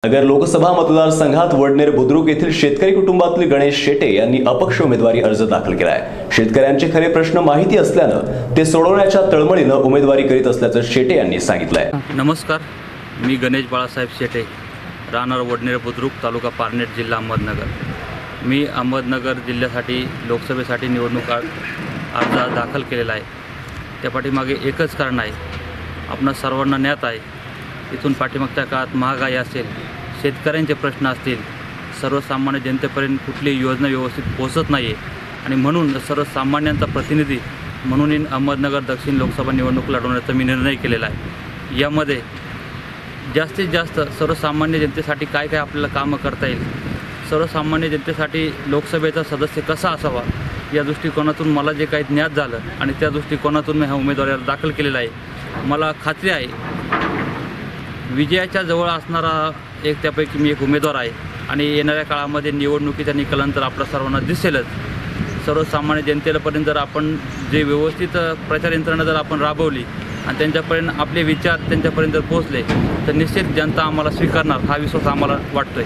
नगर लोकसभा मतदारसंघात वडनेर बुद्रुक येथील शेतकरी कुटुंबातील गणेश शेटे यांनी अपक्ष उमेदवारी अर्ज दाखल केला आहे। शेतकऱ्यांचे खरे प्रश्न माहिती असल्याने ते सोडवण्याच्या तळमळीने उमेदवारी करीत असल्याचं शेटे यांनी सांगितलंय। नमस्कार, मी गणेश बाळासाहेब शेटे, राहणार वडनेर बुद्रुक, तालुका पारनेर, जिल्हा अहमदनगर। मी अहमदनगर जिल्ह्यासाठी लोकसभेसाठी निवडणूक अर्ज दाखल केलेला आहे। त्या पाठीमागे एकच कारण आहे, आपणा सर्वांना ज्ञात आहे, इथून पाठीमागच्या काळात महागाई असेल, शेतकऱ्यांचे प्रश्न असतील, सर्वसामान्य जनतेपर्यंत कुठलीही योजना व्यवस्थित पोहोचत नाही आहे आणि म्हणून सर्वसामान्यांचा प्रतिनिधी म्हणून अहमदनगर दक्षिण लोकसभा निवडणूक लढवण्याचा मी निर्णय केलेला आहे। यामध्ये जास्तीत जास्त सर्वसामान्य जनतेसाठी काय काय आपल्याला कामं करता येईल, सर्वसामान्य जनतेसाठी लोकसभेचा सदस्य कसा असावा, या दृष्टिकोनातून मला जे काही ज्ञात झालं आणि त्या दृष्टिकोनातून मी हा उमेदवारी अर्ज दाखल केलेला आहे। मला खात्री आहे विजयाच्या जवळ असणारा त्यापैकी मी एक उमेदवार आहे आणि येणाऱ्या काळामध्ये निवडणुकीच्या निकालानंतर आपल्या सर्वांना दिसेलच। सर्वसामान्य जनतेपर्यंत जर आपण जे व्यवस्थित प्रचार यंत्रणा जर आपण राबवली आणि त्यांच्यापर्यंत आपले विचार त्यांच्यापर्यंत जर पोहोचले तर निश्चित जनता आम्हाला स्वीकारणार, हा विश्वास आम्हाला वाटतोय।